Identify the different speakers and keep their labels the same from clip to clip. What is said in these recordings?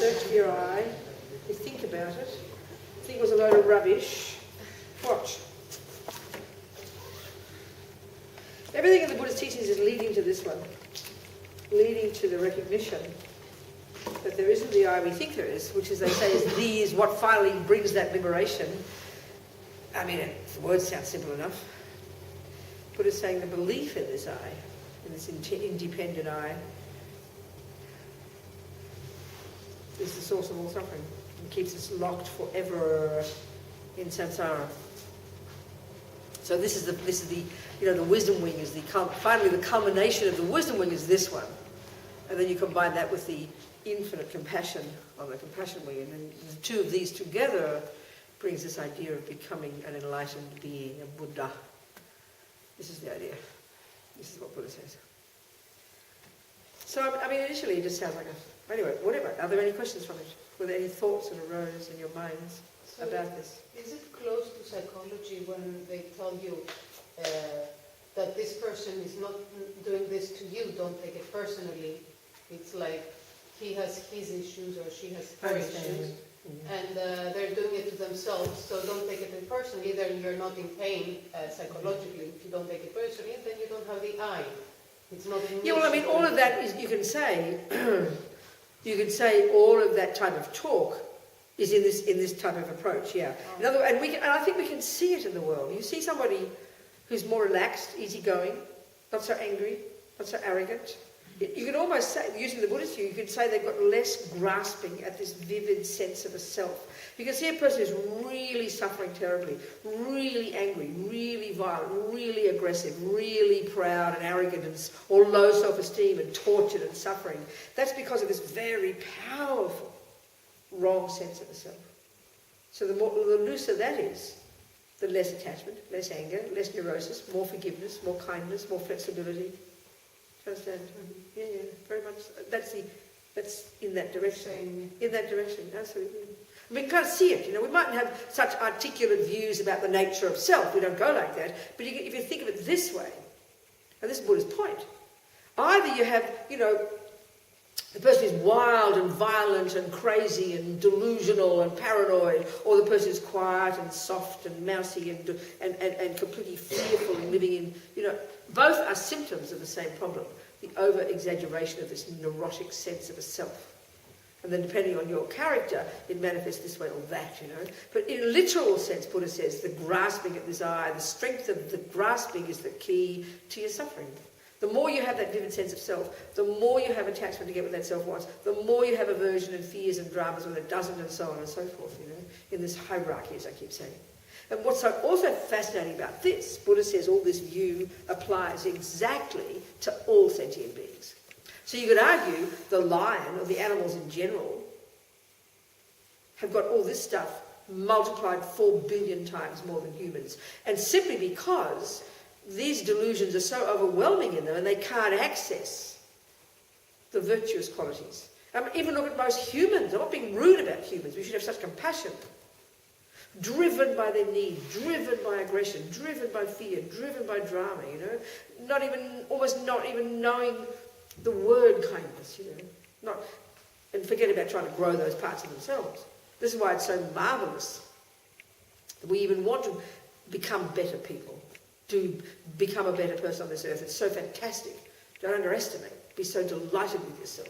Speaker 1: search for your eye, you think about it, you think it was a load of rubbish, watch. Everything in the Buddhist teachings is leading to this one, leading to the recognition that there isn't the I we think there is, which, as they say, is what finally brings that liberation. I mean, the words sound simple enough. Buddha's saying the belief in this I, in this independent I, is the source of all suffering and keeps us locked forever in samsara. So this is the the wisdom wing is finally the culmination of the wisdom wing is this one, and then you combine that with the infinite compassion on the compassion wing, and then the two of these together brings this idea of becoming an enlightened being, a Buddha. This is the idea. This is what Buddha says. So I mean, initially it just sounds like a. Anyway, whatever. Are there any questions from it? Were there any thoughts that arose in your minds about this?
Speaker 2: Is it close to psychology when they tell you that this person is not doing this to you, don't take it personally? It's like he has his issues or she has her issues, and they're doing it to themselves, so don't take it personally. Then you're not in pain psychologically. If you don't take it personally, then you don't have the I. It's not an
Speaker 1: well, I mean, all of that is, you can say, all of that type of talk is in this type of approach, yeah. In other words, and I think we can see it in the world. You see somebody who's more relaxed, easygoing, not so angry, not so arrogant. You can almost say, using the Buddhist view, you could say they've got less grasping at this vivid sense of a self. You can see a person who's really suffering terribly, really angry, really violent, really aggressive, really proud and arrogant, or low self-esteem and tortured and suffering. That's because of this very powerful wrong sense of a self. So the looser that is, the less attachment, less anger, less neurosis, more forgiveness, more kindness, more flexibility. Understand? Yeah, very much. That's in that direction. In that direction, absolutely. I mean, you can't see it. We mightn't have such articulate views about the nature of self. We don't go like that. But if you think of it this way, and this is Buddha's point, either you have, the person who's wild and violent and crazy and delusional and paranoid, or the person who's quiet and soft and mousy and completely fearful and living in, both are symptoms of the same problem, the over-exaggeration of this neurotic sense of a self. And then depending on your character, it manifests this way or that, But in a literal sense, Buddha says, the grasping at this I, the strength of the grasping is the key to your suffering. The more you have that vivid sense of self, the more you have attachment to get what that self wants, the more you have aversion and fears and dramas when it doesn't, and so on and so forth, in this hierarchy, as I keep saying. And what's also fascinating about this, Buddha says all this view applies exactly to all sentient beings. So you could argue the lion, or the animals in general, have got all this stuff multiplied 4 billion times more than humans. And simply because these delusions are so overwhelming in them and they can't access the virtuous qualities. Even look at most humans. I'm not being rude about humans. We should have such compassion. Driven by their need, driven by aggression, driven by fear, driven by drama, almost not even knowing the word kindness, and forget about trying to grow those parts of themselves. This is why it's so marvellous that we even want to become better people, to become a better person on this earth. It's so fantastic. Don't underestimate. Be so delighted with yourself,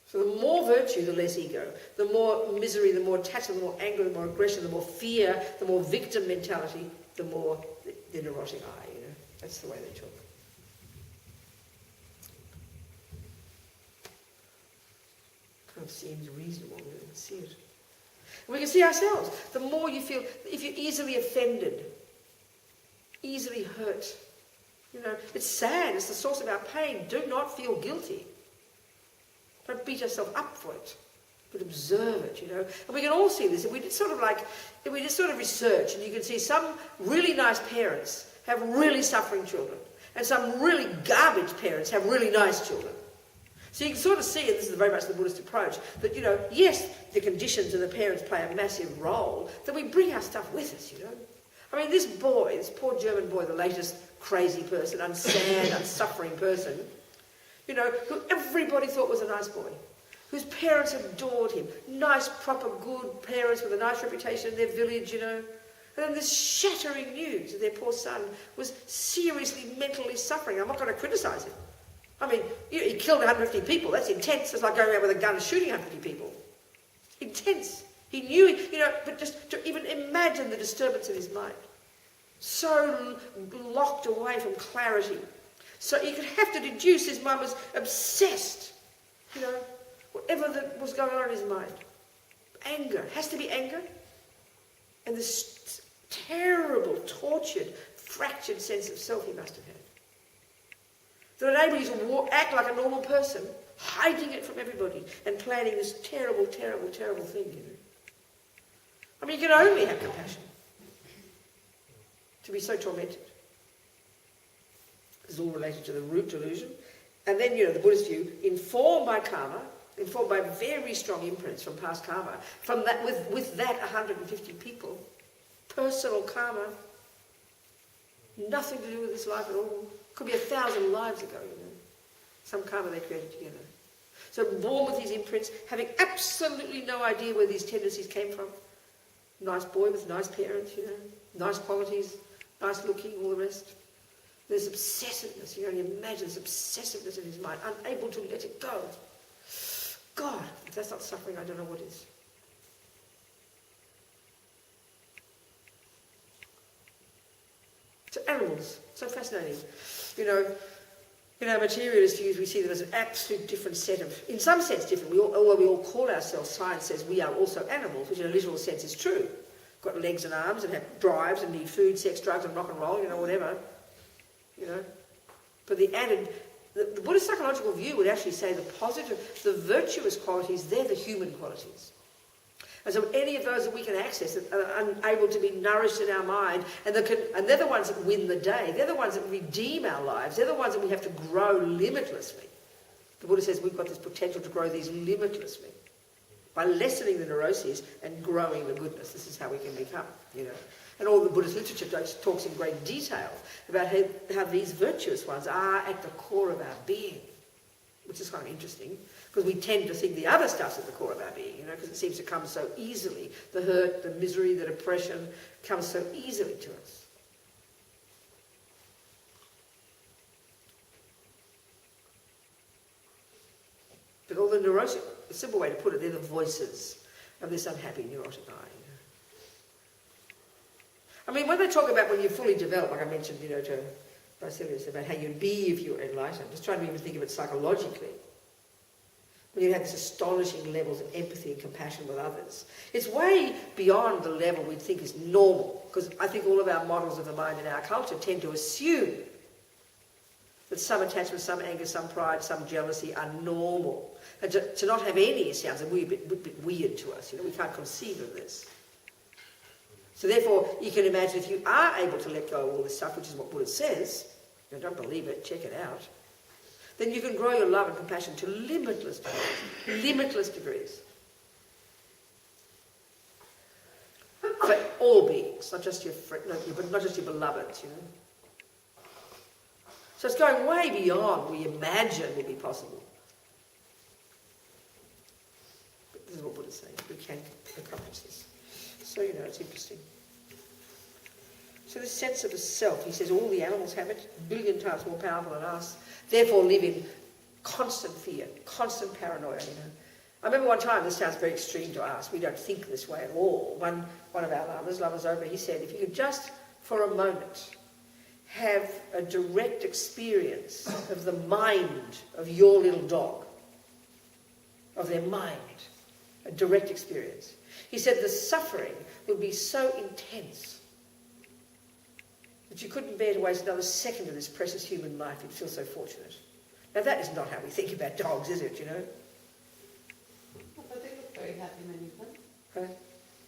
Speaker 1: So the more virtue, the less ego. The more misery, the more attachment, the more anger, the more aggression, the more fear, the more victim mentality, the more the neurotic I, That's the way they talk. Kind of seems reasonable, we can see it. And we can see ourselves. The more you feel, if you're easily offended, easily hurt, it's sad, it's the source of our pain. Do not feel guilty. Don't beat yourself up for it, but observe it, And we can all see this. If we did sort of research, and you can see some really nice parents have really suffering children, and some really garbage parents have really nice children. So you can sort of see, and this is very much the Buddhist approach, that, yes, the conditions and the parents play a massive role, that we bring our stuff with us, I mean, this poor German boy, the latest crazy person, unsuffering person, who everybody thought was a nice boy, whose parents adored him, nice, proper, good parents with a nice reputation in their village, And then this shattering news that their poor son was seriously mentally suffering. I'm not going to criticise him. I mean, he killed 150 people. That's intense. It's like going around with a gun and shooting 150 people. Intense. He knew, but just to even imagine the disturbance in his mind. So locked away from clarity. So you could have to deduce his mind was obsessed. Whatever that was going on in his mind. Anger. It has to be anger. And this terrible, tortured, fractured sense of self he must have had. That enabled you to act like a normal person, hiding it from everybody, and planning this terrible, terrible, terrible thing, I mean, you can only have compassion to be so tormented. This is all related to the root delusion. And then, the Buddhist view, informed by karma, informed by very strong imprints from past karma, from that, with that 150 people, personal karma, nothing to do with this life at all. Could be 1,000 lives ago, Some karma they created together. So born with these imprints, having absolutely no idea where these tendencies came from. Nice boy with nice parents, nice qualities, nice looking, all the rest. There's obsessiveness, you can only imagine this obsessiveness in his mind, unable to let it go. God, if that's not suffering, I don't know what is. So animals, so fascinating. In our materialist views, we see them as an absolute different set of, in some sense different. Although we all call ourselves, science says we are also animals, which in a literal sense is true. Got legs and arms and have drives and need food, sex, drugs and rock and roll, whatever. But the Buddhist psychological view would actually say the positive, the virtuous qualities, they're the human qualities. And so any of those that we can access that are unable to be nourished in our mind, and they're the ones that win the day. They're the ones that redeem our lives. They're the ones that we have to grow limitlessly. The Buddha says we've got this potential to grow these limitlessly by lessening the neuroses and growing the goodness. This is how we can become, And all the Buddhist literature talks in great detail about how these virtuous ones are at the core of our being, which is kind of interesting. Because we tend to think the other stuff's at the core of our being, because it seems to come so easily. The hurt, the misery, the depression comes so easily to us. But all the neurotic, a simple way to put it, they're the voices of this unhappy neurotic eye. I mean, when they talk about when you're fully developed, like I mentioned, to Basilius, about how you'd be if you were enlightened, just trying to even think of it psychologically. When you have this astonishing levels of empathy and compassion with others. It's way beyond the level we think is normal, because I think all of our models of the mind in our culture tend to assume that some attachment, some anger, some pride, some jealousy are normal. And to not have any sounds a bit weird to us. We can't conceive of this. So therefore, you can imagine if you are able to let go of all this stuff, which is what Buddha says, don't believe it, check it out, then you can grow your love and compassion to limitless degrees. For all beings, not just your not just your beloveds, So it's going way beyond what we imagine would be possible. But this is what Buddha's saying. We can accomplish this. So, it's interesting. So this sense of the self, he says all the animals have it, a billion times more powerful than us, therefore live in constant fear, constant paranoia, I remember one time, this sounds very extreme to us, we don't think this way at all. One of our lamas over, he said, if you could just for a moment have a direct experience of the mind of your little dog, of their mind, a direct experience. He said the suffering would be so intense that you couldn't bear to waste another second of this precious human life. You'd feel so fortunate. Now that is not how we think about dogs, is it,
Speaker 2: But they look very happy, many of them.
Speaker 1: Right?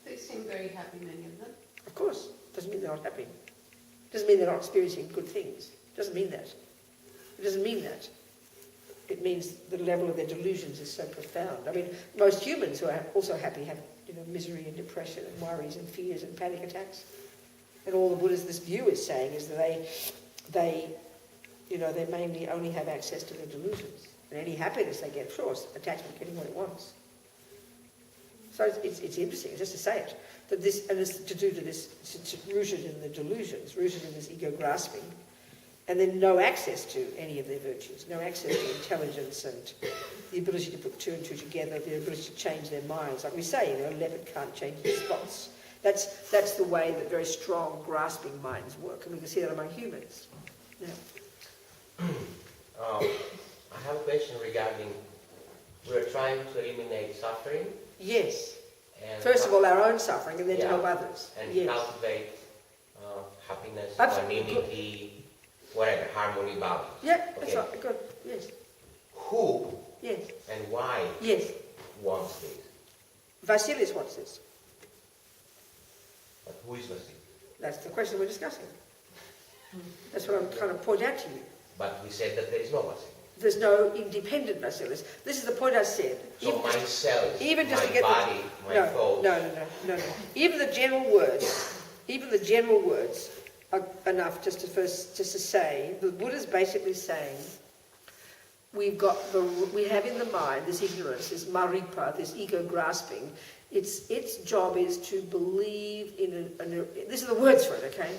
Speaker 2: They seem very happy, many of them.
Speaker 1: Of course. Doesn't mean they're not happy. Doesn't mean they're not experiencing good things. Doesn't mean that. It doesn't mean that. It means the level of their delusions is so profound. I mean, most humans who are also happy have, misery and depression and worries and fears and panic attacks. And all the Buddhist this view is saying is that they mainly only have access to their delusions. And any happiness they get, sure, it's attachment getting what it wants. So it's interesting, just to say it, that this, and it's to do to this, it's rooted in the delusions, rooted in this ego grasping, and then no access to any of their virtues, no access to intelligence and the ability to put two and two together, the ability to change their minds. Like we say, a leopard can't change its spots. That's the way that very strong, grasping minds work, and we can see that among humans. Yeah.
Speaker 3: I have a question regarding, we're trying to eliminate suffering.
Speaker 1: Yes.
Speaker 3: And
Speaker 1: first of all, our own suffering, and then to help others.
Speaker 3: And
Speaker 1: yes.
Speaker 3: cultivate happiness,
Speaker 1: Absolutely.
Speaker 3: equanimity, whatever, harmony, balance.
Speaker 1: Yeah, that's right. Good. Yes.
Speaker 3: Who
Speaker 1: Yes.
Speaker 3: and why
Speaker 1: Yes.
Speaker 3: wants this?
Speaker 1: Vasilis wants this.
Speaker 3: But who is Vasily?
Speaker 1: That's the question we're discussing. That's what I'm trying to point out to you.
Speaker 3: But we said that there is no Vasily.
Speaker 1: There's no independent Vasilis. This is the point I said.
Speaker 3: So myself,
Speaker 1: even just
Speaker 3: my
Speaker 1: to get
Speaker 3: body, my thoughts.
Speaker 1: No. Even the general words are enough just to say, the Buddha's basically saying, we have in the mind this ignorance, this maripa, this ego grasping. Its job is to believe in these are the words for it, okay?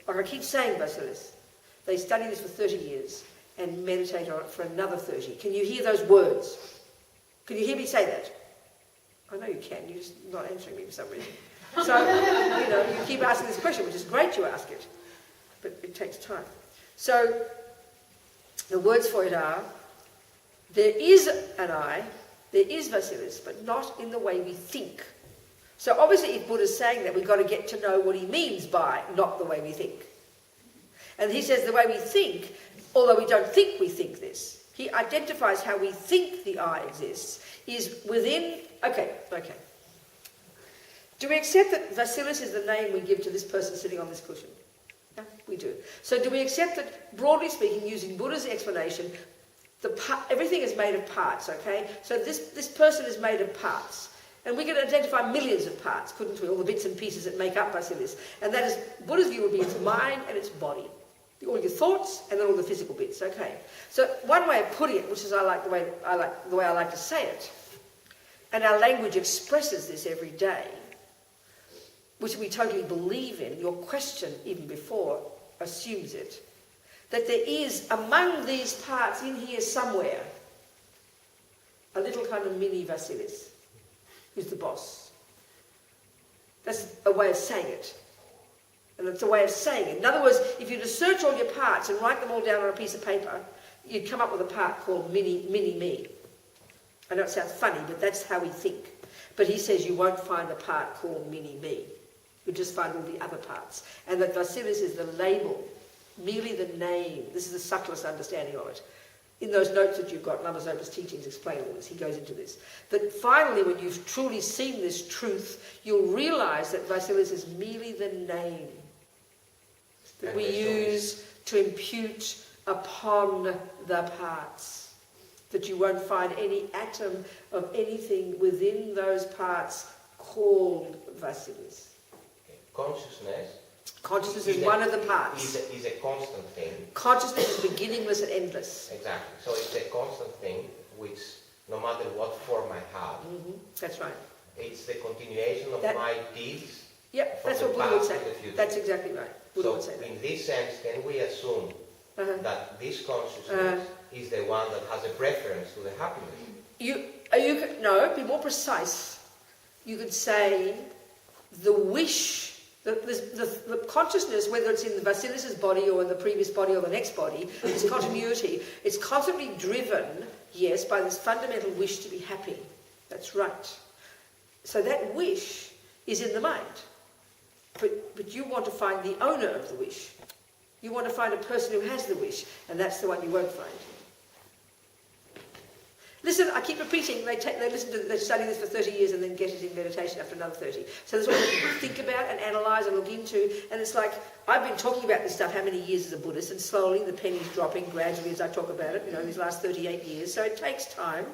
Speaker 1: Like I keep saying, Vasilis, they study this for 30 years and meditate on it for another 30. Can you hear those words? Can you hear me say that? I know you can, you're just not answering me for some reason. So, you keep asking this question, which is great you ask it, but it takes time. So, the words for it are, there is an I, there is Vasilis, but not in the way we think. So obviously if Buddha's saying that, we've got to get to know what he means by not the way we think. And he says the way we think, although we don't think we think this, he identifies how we think the I exists, is within... Okay. Do we accept that Vasilis is the name we give to this person sitting on this cushion? Yeah, we do. So do we accept that, broadly speaking, using Buddha's explanation, everything is made of parts, okay? So this person is made of parts. And we could identify millions of parts, couldn't we? All the bits and pieces that make up Vasilis. And that is, Buddha's view would be its mind and its body. All your thoughts and then all the physical bits, okay? So one way of putting it, which is the way I like to say it, and our language expresses this every day, which we totally believe in, your question even before assumes it, that there is among these parts in here somewhere a little kind of mini Vasilis, who's the boss. That's a way of saying it. And it's a way of saying it. In other words, if you were to search all your parts and write them all down on a piece of paper, you'd come up with a part called mini me. I know it sounds funny, but that's how we think. But he says you won't find a part called mini me. You'll just find all the other parts. And that Vasilis is the label, merely the name. This is the subtlest understanding of it. In those notes that you've got, Lamazopa's teachings explain all this. He goes into this. That finally, when you've truly seen this truth, you'll realise that Vasilis is merely the name that we use to impute upon the parts. That you won't find any atom of anything within those parts called Vasilis. Consciousness is one of the parts.
Speaker 3: Is a constant thing.
Speaker 1: Consciousness is beginningless and endless.
Speaker 3: Exactly. So it's a constant thing which, no matter what form I have,
Speaker 1: that's right.
Speaker 3: It's the continuation of my deeds.
Speaker 1: Yep, that's what Buddha would say. That's exactly right. Buddha would say that.
Speaker 3: In this sense, can we assume that this consciousness is the one that has a preference to the happiness?
Speaker 1: No, be more precise. You could say the wish. The consciousness, whether it's in the Vasilis' body or in the previous body or the next body, is continuity. It's constantly driven, yes, by this fundamental wish to be happy. That's right. So that wish is in the mind. But you want to find the owner of the wish. You want to find a person who has the wish, and that's the one you won't find. Listen, I keep repeating, they study this for 30 years and then get it in meditation after another 30. So that's what you can think about and analyse and look into. And it's like, I've been talking about this stuff how many years as a Buddhist, and slowly the penny's dropping gradually as I talk about it, these last 38 years. So it takes time.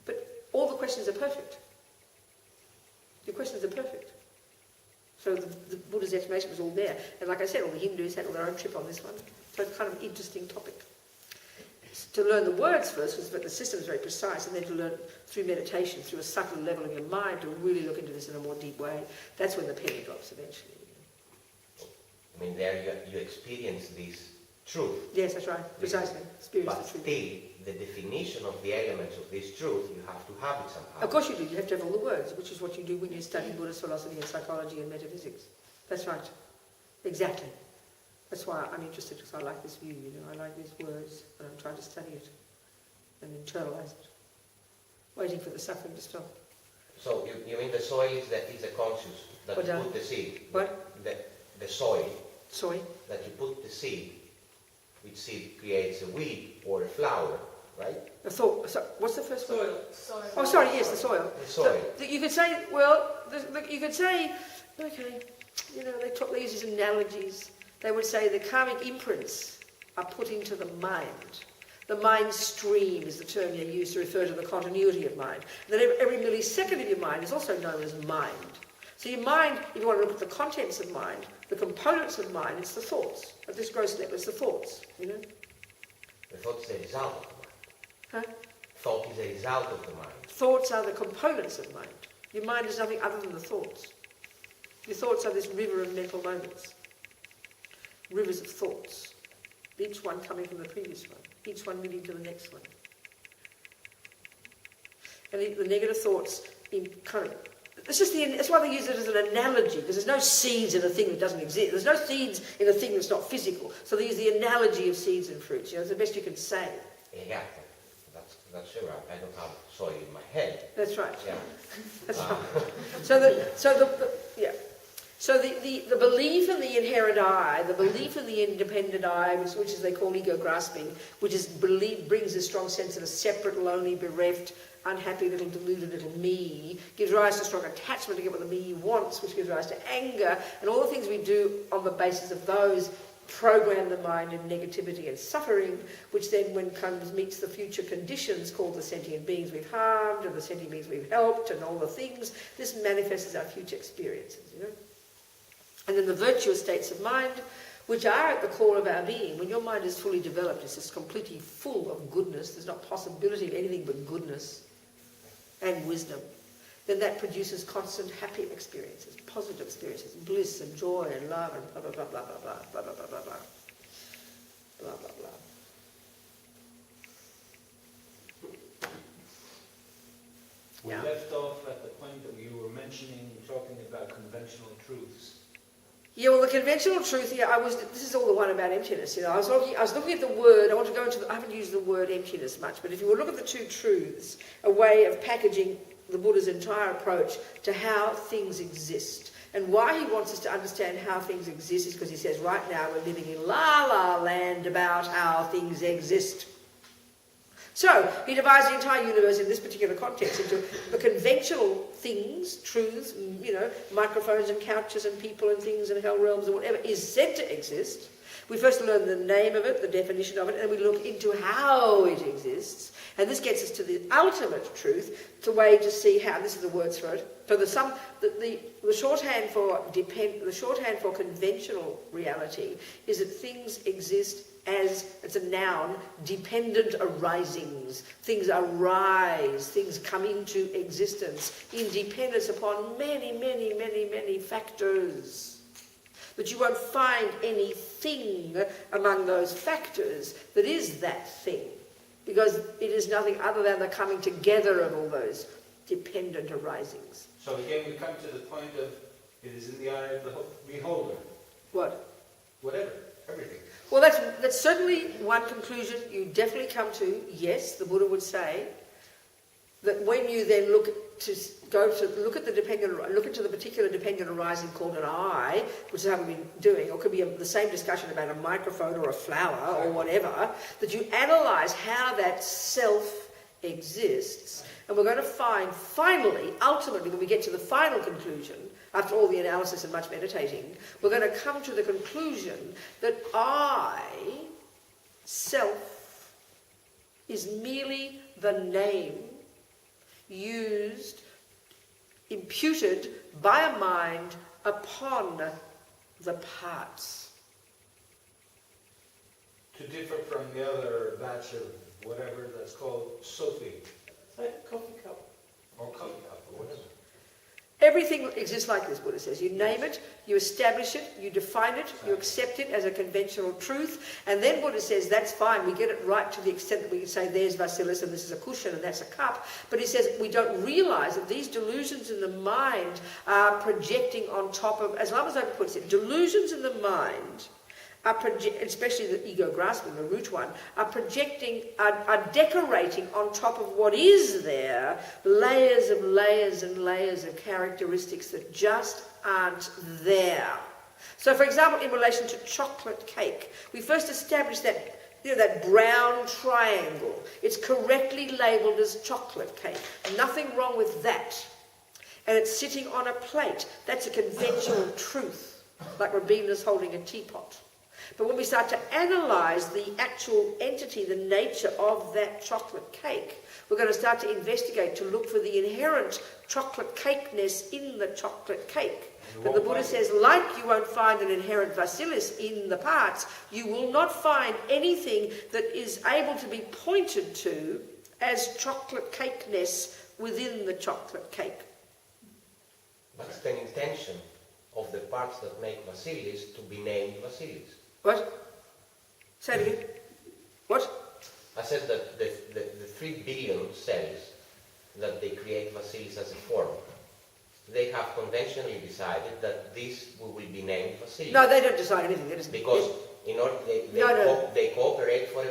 Speaker 1: But all the questions are perfect. Your questions are perfect. So the Buddha's explanation was all there. And like I said, all the Hindus had all their own trip on this one. So it's kind of an interesting topic. to learn the words first, because the system is very precise, and then to learn through meditation, through a subtle level of your mind, to really look into this in a more deep way. That's when the penny drops eventually.
Speaker 3: I mean, there you experience this truth.
Speaker 1: Yes, that's right. Precisely. Experience
Speaker 3: But
Speaker 1: the truth.
Speaker 3: still, the definition of the elements of this truth, you have to have it somehow.
Speaker 1: Of course you do. You have to have all the words, which is what you do when you study Buddhist philosophy and psychology and metaphysics. That's right. Exactly. That's why I'm interested, because I like this view, I like these words, and I'm trying to study it and internalize it. Waiting for the suffering to stop.
Speaker 3: So you mean the soil is the conscious that
Speaker 1: What,
Speaker 3: you put the seed?
Speaker 1: What?
Speaker 3: The soil
Speaker 1: Sorry?
Speaker 3: that you put the seed, which seed creates a weed or a flower, right?
Speaker 1: The thought. So, what's the first word?
Speaker 2: Soil.
Speaker 1: Oh, sorry, yes, the soil.
Speaker 3: The soil.
Speaker 1: So, you could say, well, you could say, okay, they use these analogies. They would say the karmic imprints are put into the mind. The mind stream is the term they use to refer to the continuity of mind. And then every millisecond of your mind is also known as mind. So your mind, if you want to look at the contents of mind, the components of mind, it's the thoughts. At this gross level, it's the thoughts,
Speaker 3: The thought is the result of the mind.
Speaker 1: Huh?
Speaker 3: Thought is the result of the mind.
Speaker 1: Thoughts are the components of mind. Your mind is nothing other than the thoughts. Your thoughts are this river of mental moments. Rivers of thoughts. Each one coming from the previous one. Each one leading to the next one. And the negative thoughts in kind of... That's why they use it as an analogy, because there's no seeds in a thing that doesn't exist. There's no seeds in a thing that's not physical. So they use the analogy of seeds and fruits. It's the best you can say.
Speaker 3: Yeah, that's sure. I don't have soil in my head.
Speaker 1: That's right.
Speaker 3: Yeah.
Speaker 1: That's right. So the belief in the inherent I, the belief in the independent I, which is they call ego grasping, which is brings a strong sense of a separate, lonely, bereft, unhappy little deluded little me, gives rise to strong attachment to get what the me wants, which gives rise to anger, and all the things we do on the basis of those program the mind in negativity and suffering, which then when meets the future conditions called the sentient beings we've harmed and the sentient beings we've helped and all the things, this manifests as our future experiences, And then the virtuous states of mind, which are at the core of our being. When your mind is fully developed, it's just completely full of goodness, there's not possibility of anything but goodness and wisdom, then that produces constant happy experiences, positive experiences, bliss and joy and love and blah, blah, blah, blah, blah, blah, blah, blah, blah, blah, blah, blah, blah, blah.
Speaker 4: We left off at the point that you were talking about conventional truths.
Speaker 1: Yeah, well, the conventional truth here, this is all the one about emptiness. I was looking at the word, I haven't used the word emptiness much, but if you will look at the two truths, a way of packaging the Buddha's entire approach to how things exist. And why he wants us to understand how things exist is because he says right now we're living in la-la land about how things exist. So, he divides the entire universe in this particular context into the conventional things, truths, microphones and couches and people and things and hell realms and whatever is said to exist. We first learn the name of it, the definition of it, and we look into how it exists. And this gets us to the ultimate truth, the way to see how, this is the words for it. So the shorthand for conventional reality is that things exist as, it's a noun, dependent arisings. Things arise, things come into existence in dependence upon many, many, many, many factors. But you won't find anything among those factors that is that thing, because it is nothing other than the coming together of all those dependent arisings.
Speaker 4: So again, we come to the point of, it is in the eye of the beholder.
Speaker 1: What?
Speaker 4: Whatever, everything.
Speaker 1: Well, that's certainly one conclusion you definitely come to. Yes, the Buddha would say that when you then look into the particular dependent arising called an I, which is how we've been doing, or could be the same discussion about a microphone or a flower or whatever, that you analyse how that self exists. And we're going to find, finally, ultimately, when we get to the final conclusion, after all the analysis and much meditating, we're going to come to the conclusion that I, self, is merely the name imputed by a mind upon the parts.
Speaker 4: To differ from the other batch of whatever that's called Sophie,
Speaker 1: Coffee cup.
Speaker 4: or coffee cup, or whatever.
Speaker 1: Everything exists like this, Buddha says. You name it, you establish it, you define it, you accept it as a conventional truth, and then Buddha says that's fine, we get it right to the extent that we can say there's Vasilis and this is a cushion and that's a cup, but he says we don't realise that these delusions in the mind are projecting on top of, as Lama Zopa puts it, delusions in the mind, especially the ego grasping, the root one, are projecting, are decorating on top of what is there, layers and layers of characteristics that just aren't there. So, for example, in relation to chocolate cake, we first established that, that brown triangle. It's correctly labelled as chocolate cake. Nothing wrong with that. And it's sitting on a plate. That's a conventional truth, like Robina's holding a teapot. But when we start to analyse the actual entity, the nature of that chocolate cake, we're going to start to investigate to look for the inherent chocolate cakeness in the chocolate cake. But the Buddha says, like you won't find an inherent Vasilis in the parts, you will not find anything that is able to be pointed to as chocolate cakeness within the chocolate cake.
Speaker 3: That's the intention of the parts that make Vasilis to be named Vasilis.
Speaker 1: What? Say it again. What?
Speaker 3: I said that the 3 billion cells that they create Vasilis as a form, they have conventionally decided that this will be named Vasilis.
Speaker 1: No, they don't decide anything.
Speaker 3: Because in order they cooperate for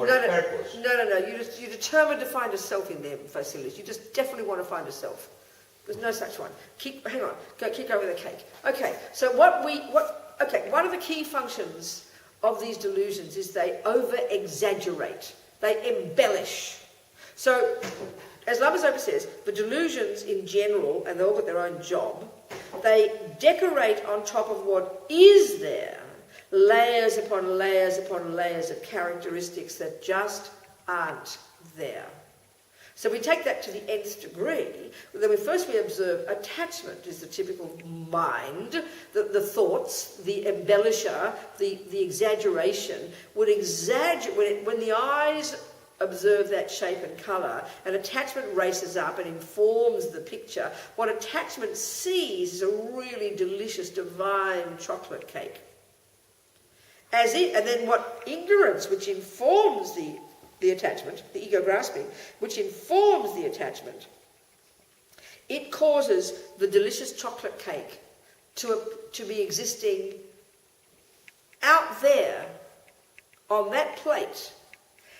Speaker 3: a purpose.
Speaker 1: No. You determined to find a self in them, Vasilis. You just definitely want to find a self. There's no such one. Hang on. Keep going with the cake. Okay. So one of the key functions of these delusions is they over-exaggerate. They embellish. So, as Lama Zopa says, the delusions in general, and they all got their own job, they decorate on top of what is there, layers upon layers upon layers of characteristics that just aren't there. So we take that to the nth degree. Then we observe attachment is the typical mind, the thoughts, the embellisher, the exaggeration would exaggerate when the eyes observe that shape and colour, and attachment races up and informs the picture. What attachment sees is a really delicious, divine chocolate cake. And then what ignorance, which informs the attachment, the ego grasping, which informs the attachment, it causes the delicious chocolate cake to be existing out there on that plate,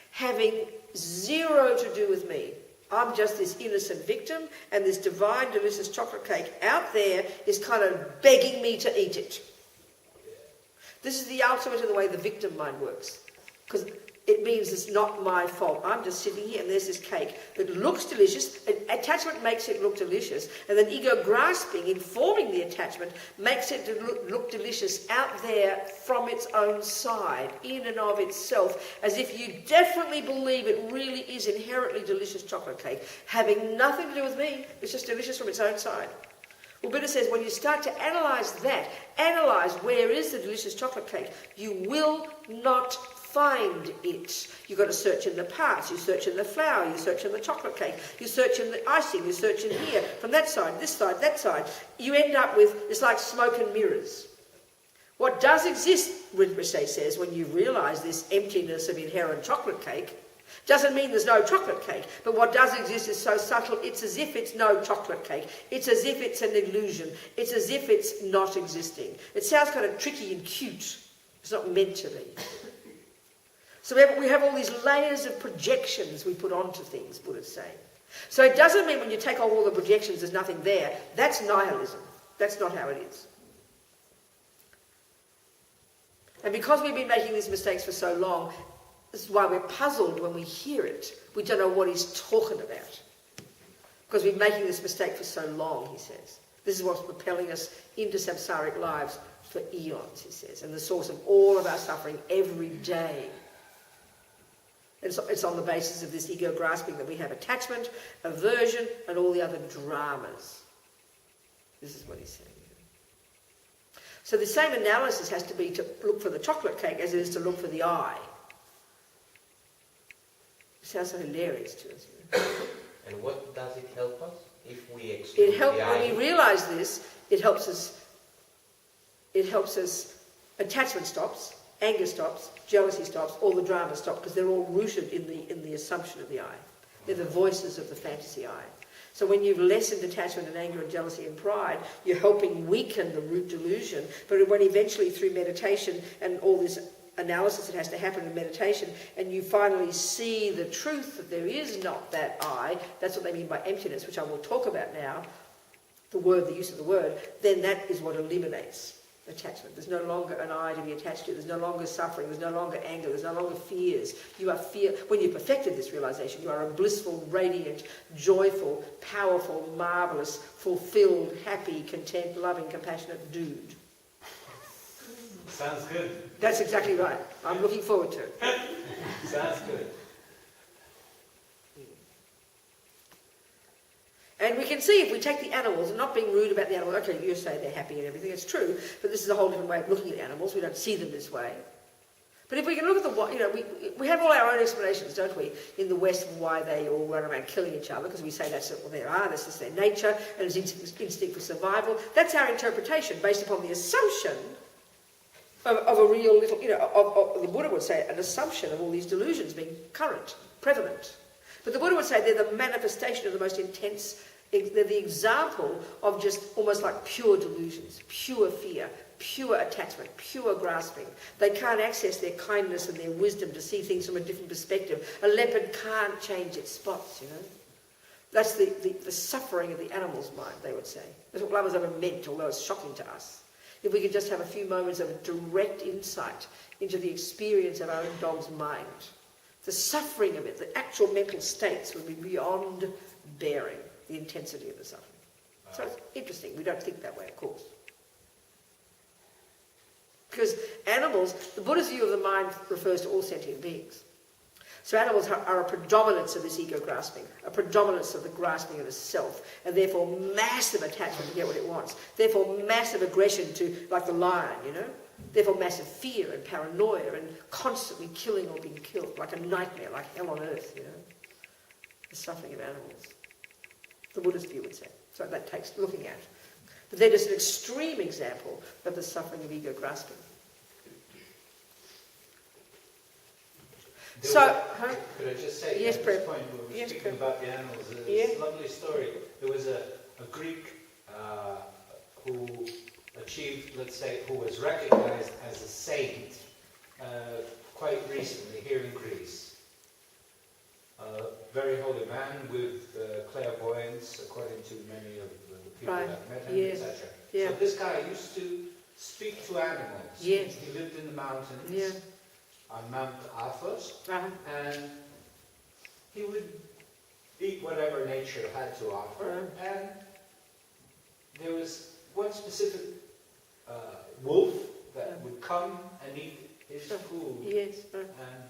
Speaker 1: having zero to do with me. I'm just this innocent victim, and this divine, delicious chocolate cake out there is kind of begging me to eat it. This is the ultimate of the way the victim mind works. Because it means it's not my fault. I'm just sitting here and there's this cake that looks delicious. Attachment makes it look delicious. And then ego grasping, informing the attachment, makes it look delicious out there from its own side, in and of itself, as if you definitely believe it really is inherently delicious chocolate cake, having nothing to do with me. It's just delicious from its own side. Well, Buddha says when you start to analyse that, analyse where is the delicious chocolate cake, you will not find it. You've got to search in the parts, you search in the flour, you search in the chocolate cake, you search in the icing, you search in here, from that side, this side, that side. You end up with, it's like smoke and mirrors. What does exist, Rinpoche says, when you realise this emptiness of inherent chocolate cake, doesn't mean there's no chocolate cake, but what does exist is so subtle, it's as if it's no chocolate cake. It's as if it's an illusion. It's as if it's not existing. It sounds kind of tricky and cute. It's not meant to be. So we have all these layers of projections we put onto things, Buddha's saying. So it doesn't mean when you take off all the projections there's nothing there. That's nihilism. That's not how it is. And because we've been making these mistakes for so long, this is why we're puzzled when we hear it. We don't know what he's talking about. Because we've been making this mistake for so long, he says. This is what's propelling us into samsaric lives for eons, he says, and the source of all of our suffering every day. It's on the basis of this ego grasping that we have attachment, aversion, and all the other dramas. This is what he's saying. So the same analysis has to be to look for the chocolate cake as it is to look for the eye. It sounds so hilarious to us.
Speaker 3: And what does it help us if we exclude
Speaker 1: It helps
Speaker 3: the
Speaker 1: when
Speaker 3: I?
Speaker 1: we realise this. It helps us. It helps us. Attachment stops, anger stops, jealousy stops, all the drama stops because they're all rooted in the assumption of the I. They're the voices of the fantasy I. So when you've lessened attachment and anger and jealousy and pride, you're helping weaken the root delusion. But when eventually through meditation and all this analysis that has to happen in meditation, and you finally see the truth that there is not that I, that's what they mean by emptiness, which I will talk about now, the use of the word, then that is what eliminates attachment. There's no longer an I to be attached to. There's no longer suffering. There's no longer anger. There's no longer fears. You are when you've perfected this realization, you are a blissful, radiant, joyful, powerful, marvelous, fulfilled, happy, content, loving, compassionate dude.
Speaker 4: Sounds good.
Speaker 1: That's exactly right. I'm looking forward to it.
Speaker 4: Sounds good.
Speaker 1: And we can see if we take the animals, and not being rude about the animals, okay, you say they're happy and everything, it's true, but this is a whole different way of looking at animals. We don't see them this way. But if we can look at we have all our own explanations, don't we, in the West of why they all run around killing each other, because we say that's what they are, this is their nature, and it's instinct for survival. That's our interpretation, based upon the assumption of a real little, of the Buddha would say, an assumption of all these delusions being current, prevalent. But the Buddha would say they're the manifestation of the most intense, they're the example of just almost like pure delusions, pure fear, pure attachment, pure grasping. They can't access their kindness and their wisdom to see things from a different perspective. A leopard can't change its spots, That's the suffering of the animal's mind, they would say. That's what love has ever meant, although it's shocking to us. If we could just have a few moments of direct insight into the experience of our own dog's mind, the suffering of it, the actual mental states would be beyond bearing the intensity of the suffering. So it's interesting. We don't think that way, of course. Because animals, the Buddha's view of the mind refers to all sentient beings. So animals are a predominance of this ego grasping, a predominance of the grasping of the self, and therefore massive attachment to get what it wants. Therefore massive aggression to, like the lion, Therefore massive fear and paranoia and constantly killing or being killed, like a nightmare, like hell on earth, The suffering of animals. The Buddhist view would say. So that takes looking at. But they're just an extreme example of the suffering of ego grasping.
Speaker 4: Could I just say,
Speaker 1: yes,
Speaker 4: at this point, we were speaking
Speaker 1: Prem.
Speaker 4: about the animals, it's a lovely story. There was a Greek who achieved, let's say, who was recognized as a saint quite recently here in Greece. Very holy man with clairvoyance, according to many of the people that met him, etc.
Speaker 1: Yeah.
Speaker 4: So this guy used to speak to animals.
Speaker 1: Yes.
Speaker 4: He lived in the mountains on Mount Athos, and he would eat whatever nature had to offer. And there was one specific wolf that would come and eat his food.
Speaker 1: Yes.
Speaker 4: And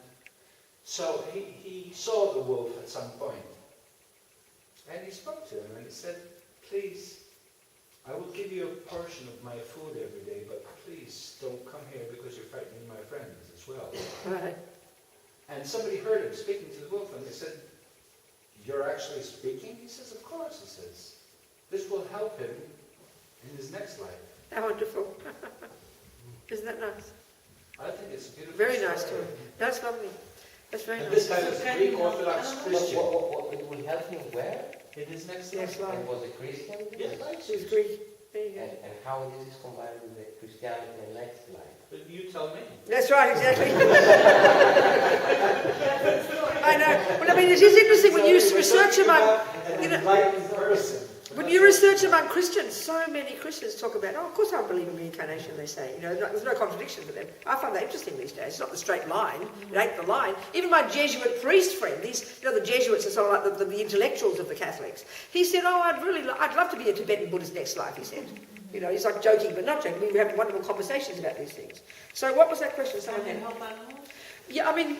Speaker 4: so he saw the wolf at some point, and he spoke to him and he said, "Please, I will give you a portion of my food every day, but please don't come here because you're frightening my friends as well."
Speaker 1: Right.
Speaker 4: And somebody heard him speaking to the wolf, and they said, "You're actually speaking?" He says, "Of course," he says. "This will help him in his next life."
Speaker 1: How wonderful. Isn't that nice?
Speaker 4: I think it's a beautiful
Speaker 1: Very
Speaker 4: story.
Speaker 1: nice story. That's lovely. That's very
Speaker 4: And
Speaker 1: nice.
Speaker 4: this guy was a Greek Orthodox Christian.
Speaker 3: What will help him where?
Speaker 4: In his next
Speaker 1: Next
Speaker 4: life.
Speaker 1: life.
Speaker 3: And was a Christian?
Speaker 4: Yes.
Speaker 1: She's Greek. There you go.
Speaker 3: And how this is combined with the Christianity and next life?
Speaker 4: But you tell me.
Speaker 1: That's right, exactly. I know. Well, I mean, it is interesting when you research among, when you research among Christians, so many Christians talk about, of course I believe in reincarnation, they say. There's no contradiction for them. I find that interesting these days. It's not the straight line. It ain't the line. Even my Jesuit priest friend, the Jesuits are sort of like the intellectuals of the Catholics. He said, I'd love to be a Tibetan Buddhist next life, he said. He's like joking, but not joking. We have wonderful conversations about these things. So what was that question? Someone had? Yeah, I mean,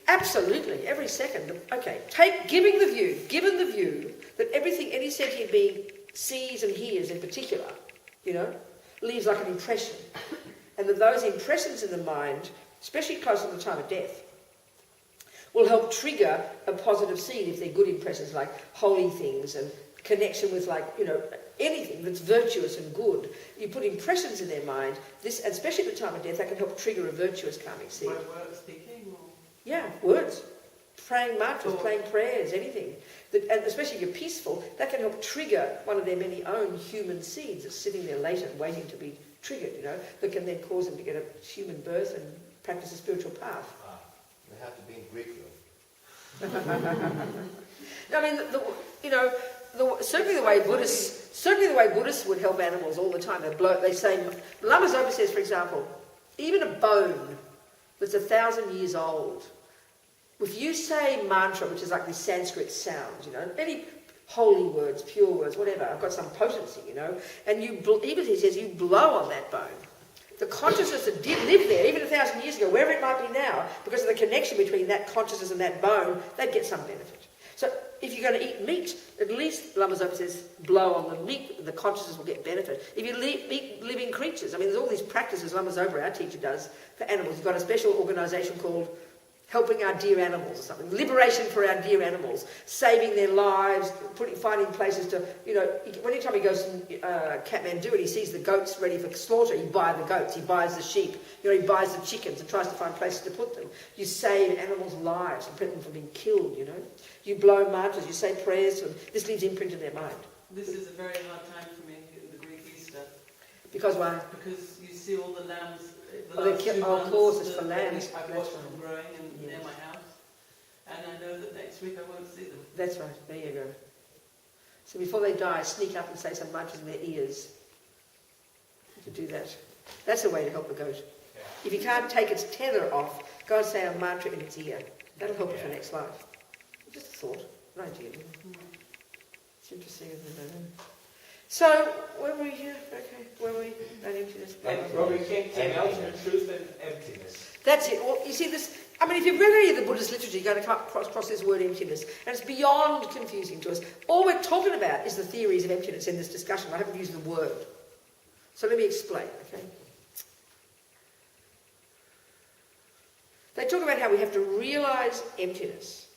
Speaker 1: absolutely, every second. Okay, given the view that everything any sentient being sees and hears in particular, leaves like an impression. And that those impressions in the mind, especially close to the time of death, will help trigger a positive seed if they're good impressions, like holy things and connection with, like, you know, anything that's virtuous and good. You put impressions in their mind, this, and especially at the time of death, that can help trigger a virtuous karmic seed.
Speaker 5: By word speaking? Or?
Speaker 1: Yeah, words. Praying mantras, praying prayers, anything. And especially if you're peaceful, that can help trigger one of their many own human seeds that's sitting there latent, waiting to be triggered, you know, that can then cause them to get a human birth and practice a spiritual path.
Speaker 3: They have to be in Greek though.
Speaker 1: I mean, certainly the way Buddhists would help animals all the time. They say, Lama Zopa says, for example, even a bone that's 1,000 years old, if you say mantra, which is like this Sanskrit sound, you know, any holy words, pure words, whatever, I've got some potency, you know, and even he says, you blow on that bone. The consciousness that did live there, even 1,000 years ago, wherever it might be now, because of the connection between that consciousness and that bone, they'd get some benefit. So if you're going to eat meat, at least Lama Zopa says, blow on the meat, the consciousness will get benefit. If you eat living creatures, I mean, there's all these practices Lama Zopa, our teacher, does for animals. He's got a special organisation called Helping Our Dear Animals or something. Liberation for Our Dear Animals. Saving their lives, finding places to, you know, anytime he goes to Kathmandu and he sees the goats ready for slaughter, he buys the goats, he buys the sheep, you know, he buys the chickens and tries to find places to put them. You save animals' lives and prevent them from being killed, you know. You blow mantras, you say prayers to them. This leaves imprint in their mind.
Speaker 5: This is a very hard time for me in the Greek Easter.
Speaker 1: Because why?
Speaker 5: Because you see all the lambs.
Speaker 1: Of course, it's for lambs.
Speaker 5: I've watched them growing near my house, and I know that next week I won't see them.
Speaker 1: That's right. There you go. So before they die, sneak up and say some mantras in their ears. You could do that. That's a way to help the goat. Yeah. If you can't take its tether off, go and say a mantra in its ear. That'll help it for next life. Just a thought, an idea. It's interesting, isn't it? So, where were we here? Okay, where were we? That emptiness.
Speaker 4: Robin came to truth and emptiness.
Speaker 1: That's it. Well, you see this, I mean, if you've read any of the Buddhist literature, you're going to come across this word emptiness. And it's beyond confusing to us. All we're talking about is the theories of emptiness in this discussion. I haven't used the word. So let me explain, okay? They talk about how we have to realise emptiness.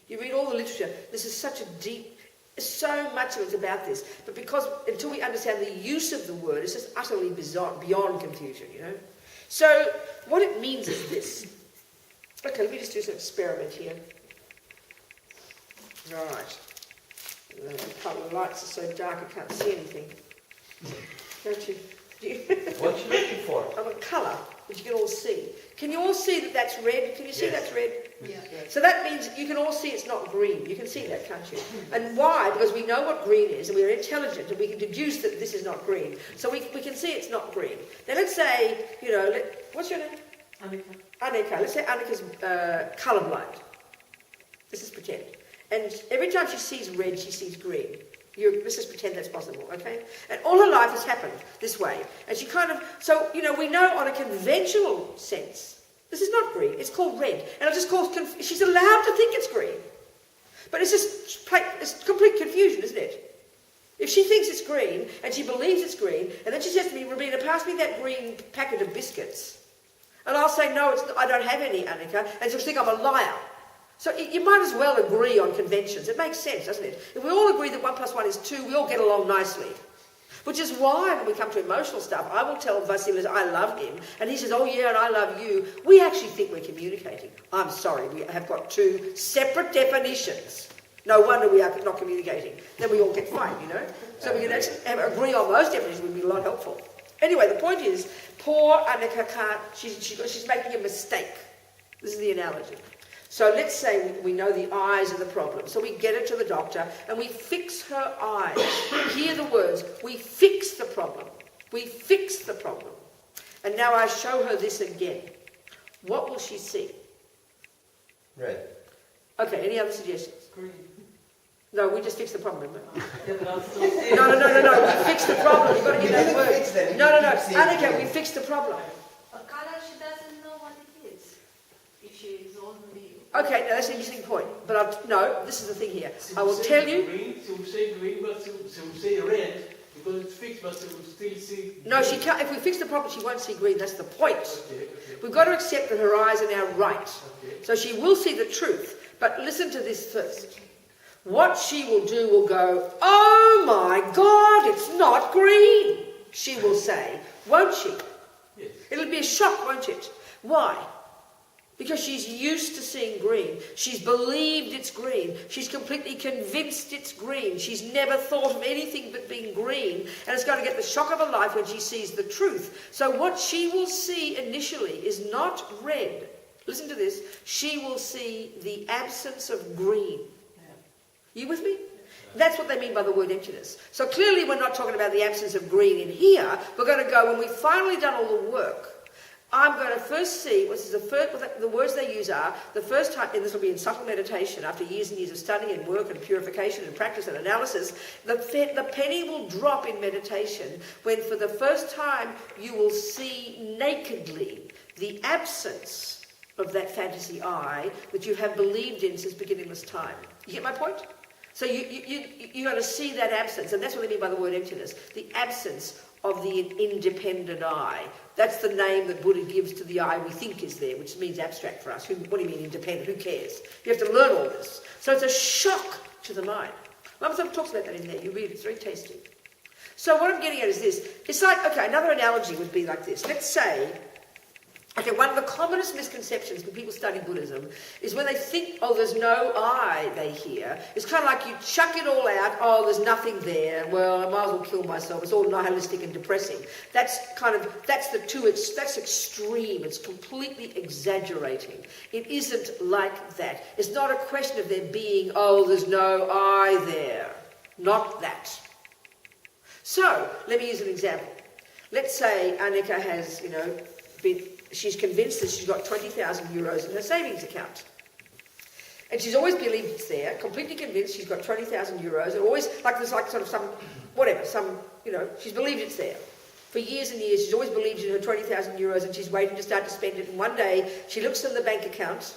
Speaker 1: You read all the literature, this is such a deep, so much of it's about this. But because, until we understand the use of the word, it's just utterly bizarre, beyond confusion, you know? So, what it means is this. Okay, let me just do some experiment here. Right. The lights are so dark I can't see anything. Don't you?
Speaker 3: What are you looking for?
Speaker 1: I'm a colour, which you can all see. Can you all see that that's red? Can you see that's red?
Speaker 2: Yeah.
Speaker 1: So that means you can all see it's not green. You can see that, can't you? And why? Because we know what green is, and we're intelligent, and we can deduce that this is not green. So we can see it's not green. Now let's say, you know, what's your name?
Speaker 5: Annika.
Speaker 1: Annika. Let's say Annika's colourblind. This is pretend. And every time she sees red, she sees green. Let's just pretend that's possible, okay? And all her life has happened this way. And she kind of, so, you know, we know on a conventional sense, this is not green, it's called red. And it just calls, she's allowed to think it's green. But it's just, it's complete confusion, isn't it? If she thinks it's green, and she believes it's green, and then she says to me, Robina, pass me that green packet of biscuits. And I'll say, no, I don't have any, Annika, and she'll think I'm a liar. So you might as well agree on conventions. It makes sense, doesn't it? If we all agree that 1 + 1 is 2, we all get along nicely. Which is why when we come to emotional stuff, I will tell Vasilis I love him, and he says, oh yeah, and I love you. We actually think we're communicating. I'm sorry, we have got 2 separate definitions. No wonder we are not communicating. Then we all get fight, you know? So we can actually agree on those definitions would be a lot helpful. Anyway, the point is, poor Annika can't, she's making a mistake. This is the analogy. So let's say we know the eyes are the problem. So we get her to the doctor and we fix her eyes. Hear the words. We fix the problem. We fix the problem. And now I show her this again. What will she see?
Speaker 3: Red.
Speaker 1: Okay, any other suggestions?
Speaker 5: Green.
Speaker 1: No, we just fix the problem, remember?
Speaker 5: Yeah, but I'll still see it.
Speaker 1: No, we fix the problem. You've got to give that word. No. Annika, we fix the problem.
Speaker 6: A color, she doesn't know what it is. If she is only...
Speaker 1: Okay, now that's an interesting point. But no, this is the thing here. I will tell you...
Speaker 7: Green, she will say green, but she will say red,
Speaker 4: Because it's fixed, but you will still see...
Speaker 1: No, she can't. If we fix the problem, she won't see green. That's the point.
Speaker 4: Okay.
Speaker 1: We've got to accept that her eyes are now right.
Speaker 4: Okay.
Speaker 1: So she will see the truth. But listen to this first. What she will do will go, oh my God, it's not green, she will say, won't she?
Speaker 4: Yes.
Speaker 1: It'll be a shock, won't it? Why? Because she's used to seeing green. She's believed it's green. She's completely convinced it's green. She's never thought of anything but being green. And it's going to get the shock of her life when she sees the truth. So what she will see initially is not red. Listen to this. She will see the absence of green. You with me? That's what they mean by the word emptiness. So clearly we're not talking about the absence of green in here. We're going to go, when we've finally done all the work, I'm going to first see, the words they use are, the first time, and this will be in subtle meditation, after years and years of study and work and purification and practice and analysis, the penny will drop in meditation when for the first time you will see nakedly the absence of that fantasy I that you have believed in since beginningless time. You get my point? So you got to see that absence, and that's what they mean by the word emptiness, the absence of the independent I. That's the name that Buddha gives to the I we think is there, which means abstract for us. What do you mean independent? Who cares? You have to learn all this. So it's a shock to the mind. Lama talks about that in there. You read it. It's very tasty. So what I'm getting at is this. It's like, okay, another analogy would be like this. Let's say, okay, one of the commonest misconceptions when people study Buddhism is when they think, oh, there's no I, they hear. It's kind of like you chuck it all out, oh, there's nothing there, well, I might as well kill myself. It's all nihilistic and depressing. That's extreme. It's completely exaggerating. It isn't like that. It's not a question of there being, oh, there's no I there. Not that. So, let me use an example. Let's say Annika has, she's convinced that she's got 20,000 euros in her savings account. And she's always believed it's there, completely convinced she's got 20,000 euros, and always, she's believed it's there. For years and years, she's always believed in her 20,000 euros, and she's waiting to start to spend it, and one day, she looks in the bank account,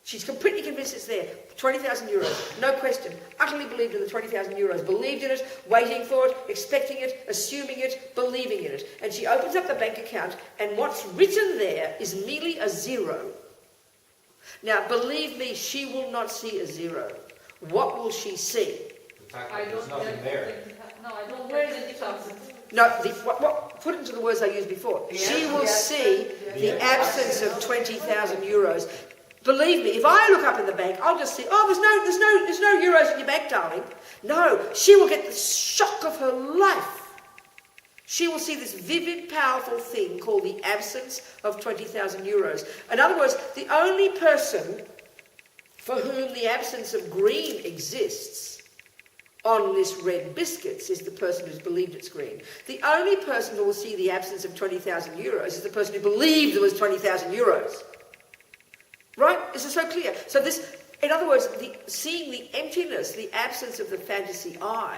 Speaker 1: she's completely convinced it's there, 20,000 euros, no question, utterly believed in the 20,000 euros, believed in it, waiting for it, expecting it, assuming it, believing in it. And she opens up the bank account, and what's written there is merely a zero. Now, believe me, she will not see a zero. What will she see?
Speaker 4: The fact that there's nothing there.
Speaker 6: No, I don't wear the deposit.
Speaker 1: No, put it into the words I used before. She will see the absence of 20,000 euros. Believe me, if I look up in the bank, I'll just see, oh, there's no euros in your bank, darling. No, she will get the shock of her life. She will see this vivid, powerful thing called the absence of 20,000 euros. In other words, the only person for whom the absence of green exists on this red biscuits is the person who's believed it's green. The only person who will see the absence of 20,000 euros is the person who believed there was 20,000 euros. Right? This is so clear. So this, in other words, seeing the emptiness, the absence of the fantasy I,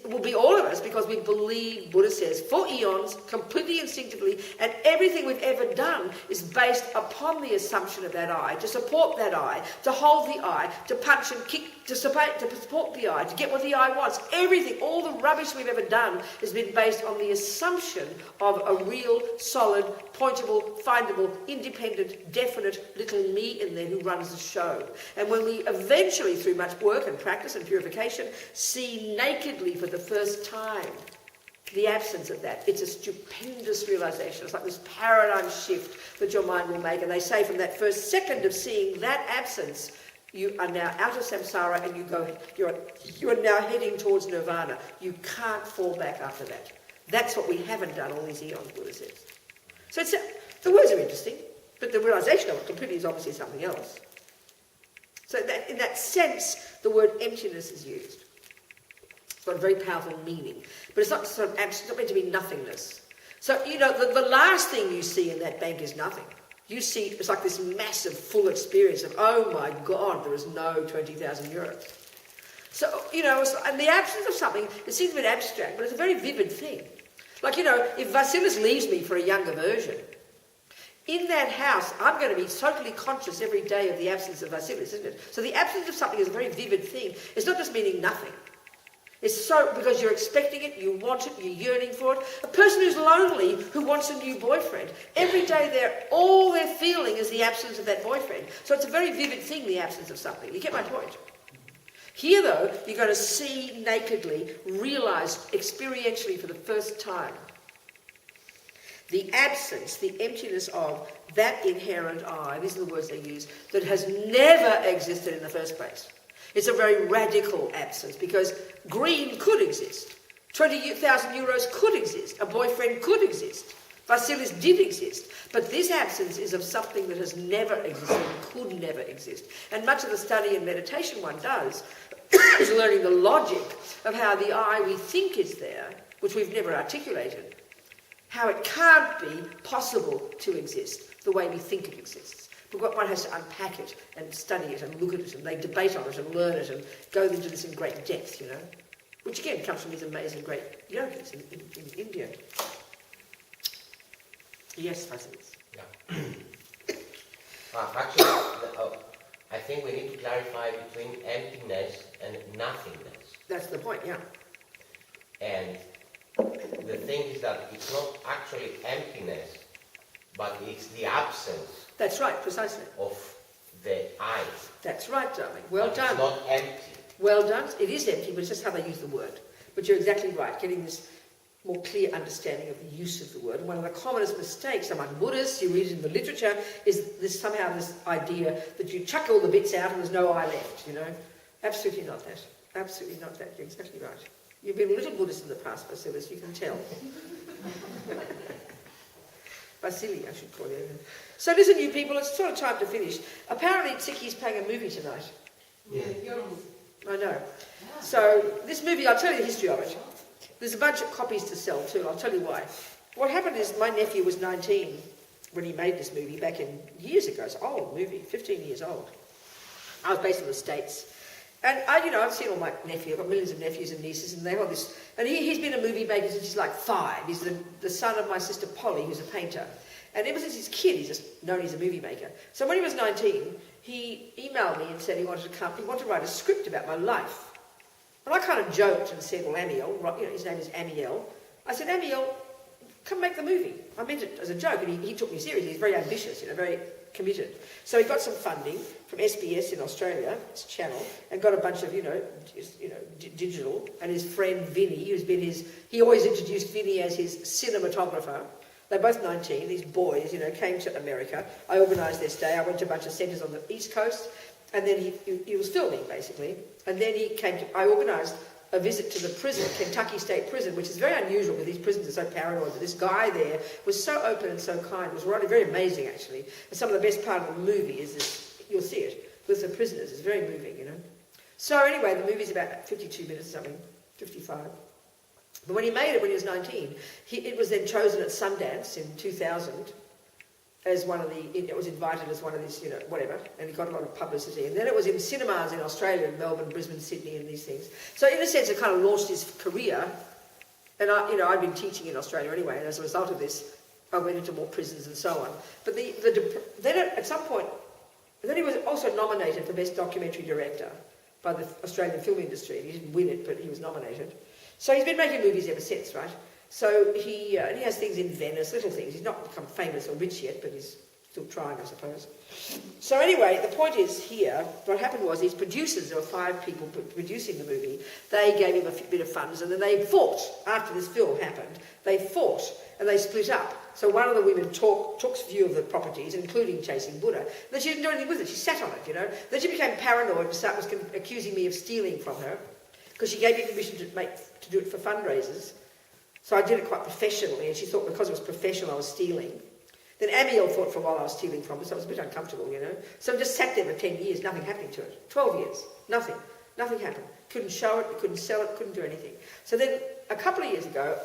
Speaker 1: will be all of us because we believe, Buddha says, for eons, completely instinctively, and everything we've ever done is based upon the assumption of that I, to support that I, to hold the I, to punch and kick, to support the I, to get what the I wants. Everything, all the rubbish we've ever done has been based on the assumption of a real, solid, pointable, findable, independent, definite little me in there who runs the show. And when we eventually, through much work and practice and purification, see nakedly for the first time the absence of that, it's a stupendous realization. It's like this paradigm shift that your mind will make. And they say from that first second of seeing that absence, you are now out of samsara and you are now heading towards nirvana. You can't fall back after that. That's what we haven't done all these eons, Buddha says. So the words are interesting, but the realization of it completely is obviously something else. So that, in that sense, the word emptiness is used. It's got a very powerful meaning. But it's not sort of it's not meant to be nothingness. So, the last thing you see in that bank is nothing. You see, it's like this massive, full experience of, oh my God, there is no 20,000 euros. So, and the absence of something, it seems a bit abstract, but it's a very vivid thing. Like, if Vasilis leaves me for a younger version, in that house, I'm going to be totally conscious every day of the absence of Vasilis, isn't it? So the absence of something is a very vivid thing. It's not just meaning nothing. It's so, because you're expecting it, you want it, you're yearning for it. A person who's lonely, who wants a new boyfriend, every day all they're feeling is the absence of that boyfriend. So it's a very vivid thing, the absence of something. You get my point? Here, though, you're going to see nakedly, realize experientially for the first time, the absence, the emptiness of that inherent I, these are the words they use, that has never existed in the first place. It's a very radical absence, because green could exist. 20,000 euros could exist. A boyfriend could exist. Vasilis did exist. But this absence is of something that has never existed and could never exist. And much of the study and meditation one does is learning the logic of how the I we think is there, which we've never articulated, how it can't be possible to exist the way we think it exists. But one has to unpack it and study it and look at it, and they debate on it and learn it and go into this in great depth, you know. Which again comes from these amazing great yogis in India. Yes, Vasilis.
Speaker 3: Yeah. Actually, I think we need to clarify between emptiness and nothingness.
Speaker 1: That's the point, yeah.
Speaker 3: And the thing is that it's not actually emptiness, but it's the absence.
Speaker 1: That's right, precisely.
Speaker 3: Of the I.
Speaker 1: That's right, darling. Well done.
Speaker 3: It's not empty.
Speaker 1: Well done. It is empty, but it's just how they use the word. But you're exactly right, getting this more clear understanding of the use of the word. And one of the commonest mistakes among Buddhists, you read it in the literature, is this idea that you chuck all the bits out and there's no I left, you know. Absolutely not that. Absolutely not that. You're exactly right. You've been a little Buddhist in the past, Vasilis, you can tell. Vasili, I should call you. So listen, you people, it's sort of time to finish. Apparently Tsiki's playing a movie tonight.
Speaker 2: Yeah, your movie.
Speaker 1: I know. So this movie, I'll tell you the history of it. There's a bunch of copies to sell too, I'll tell you why. What happened is my nephew was 19 when he made this movie back in years ago. It's an old movie, 15 years old. I was based in the States. And I've seen all my nephews, I've got millions of nephews and nieces, and they've got this, and he's been a movie maker since he's like 5. He's the son of my sister Polly, who's a painter. And ever since he's a kid, he's just known he's a movie maker. So when he was 19, he emailed me and said he wanted to write a script about my life. And I kind of joked and said, well, Amiel, his name is Amiel. I said, Amiel, come make the movie. I meant it as a joke, and he took me seriously. He's very ambitious, very committed. So he got some funding from SBS in Australia, his channel, and got a bunch of, digital. And his friend Vinny, he always introduced Vinny as his cinematographer. They're both 19, these boys, came to America. I organised their stay. I went to a bunch of centres on the East Coast, and then he was filming, basically. And then I organised a visit to the prison, Kentucky State Prison, which is very unusual because these prisons are so paranoid. But this guy there was so open and so kind. It was really very amazing, actually. And some of the best part of the movie is this, you'll see it, with the prisoners. It's very moving, So anyway, the movie's about 52 minutes or something, 55. But when he made it when he was 19, it was then chosen at Sundance in 2000 as it was invited as one of these, whatever, and he got a lot of publicity. And then it was in cinemas in Australia, in Melbourne, Brisbane, Sydney, and these things. So in a sense, it kind of launched his career. And I'd been teaching in Australia anyway, and as a result of this, I went into more prisons and so on. But then at some point, then he was also nominated for Best Documentary Director by the Australian film industry. He didn't win it, but he was nominated. So he's been making movies ever since, right? So he has things in Venice, little things. He's not become famous or rich yet, but he's still trying, I suppose. So anyway, the point is here, what happened was these producers, there were 5 people producing the movie, they gave him a bit of funds, and then they fought. After this film happened, they fought, and they split up. So one of the women took view of the properties, including Chasing Buddha. Then she didn't do anything with it. She sat on it, Then she became paranoid and was accusing me of stealing from her, because she gave me permission to do it for fundraisers. So I did it quite professionally, and she thought because it was professional I was stealing. Then Amiel thought for a while I was stealing from her, so it was a bit uncomfortable, So I just sat there for 10 years, nothing happening to it. 12 years, nothing. Nothing happened. Couldn't show it, couldn't sell it, couldn't do anything. So then a couple of years ago,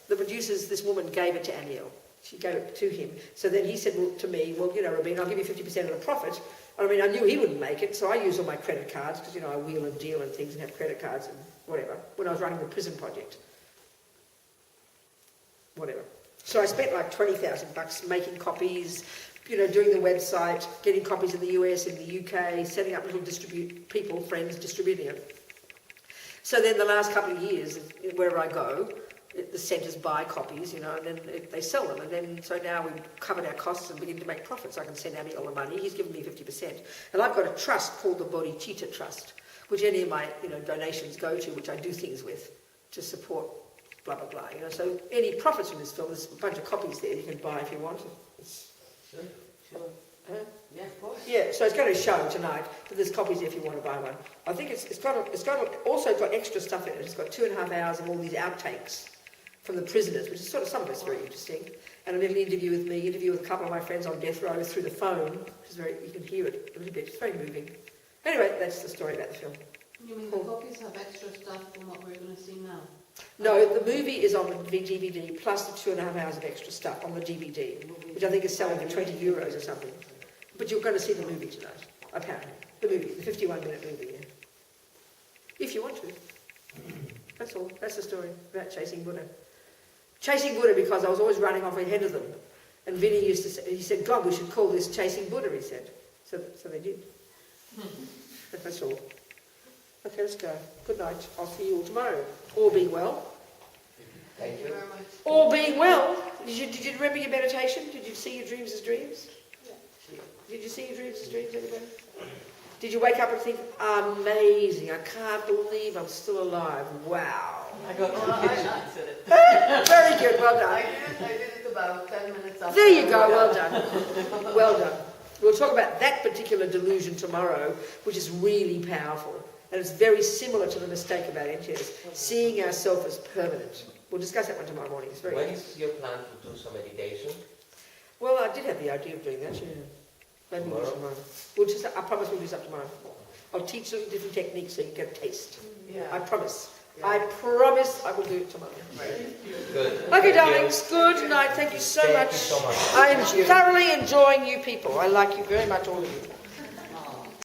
Speaker 1: the producers, this woman gave it to Amiel. She gave it to him. So then he said to me, well, Robina, I'll give you 50% of the profit. I knew he wouldn't make it, so I used all my credit cards, because, I wheel and deal and things and have credit cards and whatever, when I was running the prison project. Whatever. So I spent like $20,000 making copies, doing the website, getting copies in the US, in the UK, setting up little friends distributing it. So then the last couple of years, wherever I go, the centres buy copies, you know, and then they sell them. And then, so now we've covered our costs and begin to make profits. I can send Amy all the money. He's given me 50%. And I've got a trust called the Bodhicitta Trust, which any of my, you know, donations go to, which I do things with to support blah, blah, blah. You know, so any profits from this film, there's a bunch of copies there you can buy if you want.
Speaker 2: Sure. Yeah, of course.
Speaker 1: Yeah, so it's going to show tonight, but there's copies if you want to buy one. I think it's also got extra stuff in it. It's got 2.5 hours of all these outtakes from the prisoners, which is sort of some of it's very interesting. And a little interview with me, interview with a couple of my friends on death row through the phone, which is very, you can hear it a little bit. It's very moving. Anyway, that's the story about the film.
Speaker 2: You mean the copies have extra stuff from what we're going to see now?
Speaker 1: No, the movie is on the DVD plus the 2.5 hours of extra stuff on the DVD, which I think is selling for €20 or something. But you're going to see the movie tonight, apparently. The movie, the 51-minute movie, yeah. If you want to. That's all. That's the story about chasing Buddha. Chasing Buddha because I was always running off ahead of them. And Vinny used to say, he said, God, we should call this Chasing Buddha, he said. So they did. That's all. Okay, let's go. Good night. I'll see you all tomorrow. All being well.
Speaker 2: Thank you very much.
Speaker 1: All being well. Did you remember your meditation? Did you see your dreams as dreams?
Speaker 2: Yeah.
Speaker 1: Did you see your dreams as dreams, anybody? Did you wake up and think, amazing, I can't believe I'm still alive. Wow.
Speaker 5: I got notifications said it.
Speaker 1: Very good, well done.
Speaker 2: I did it about 10 minutes after.
Speaker 1: There you go, well done. Well done. We'll talk about that particular delusion tomorrow, which is really powerful. And it's very similar to the mistake about NTS, seeing ourselves as permanent. We'll discuss that one tomorrow morning. It's very
Speaker 3: When is your plan to do some meditation?
Speaker 1: Well, I did have the idea of doing that, yeah. Maybe we'll do tomorrow. I promise we'll do something tomorrow. I'll teach you different techniques so you can get a taste.
Speaker 2: Yeah.
Speaker 1: I promise. Yeah. I promise I will do it tomorrow.
Speaker 3: Good.
Speaker 1: Okay, darlings. Good night. Thank you so much.
Speaker 3: Thank you so much.
Speaker 1: I am thoroughly enjoying you people. I like you very much, all of you.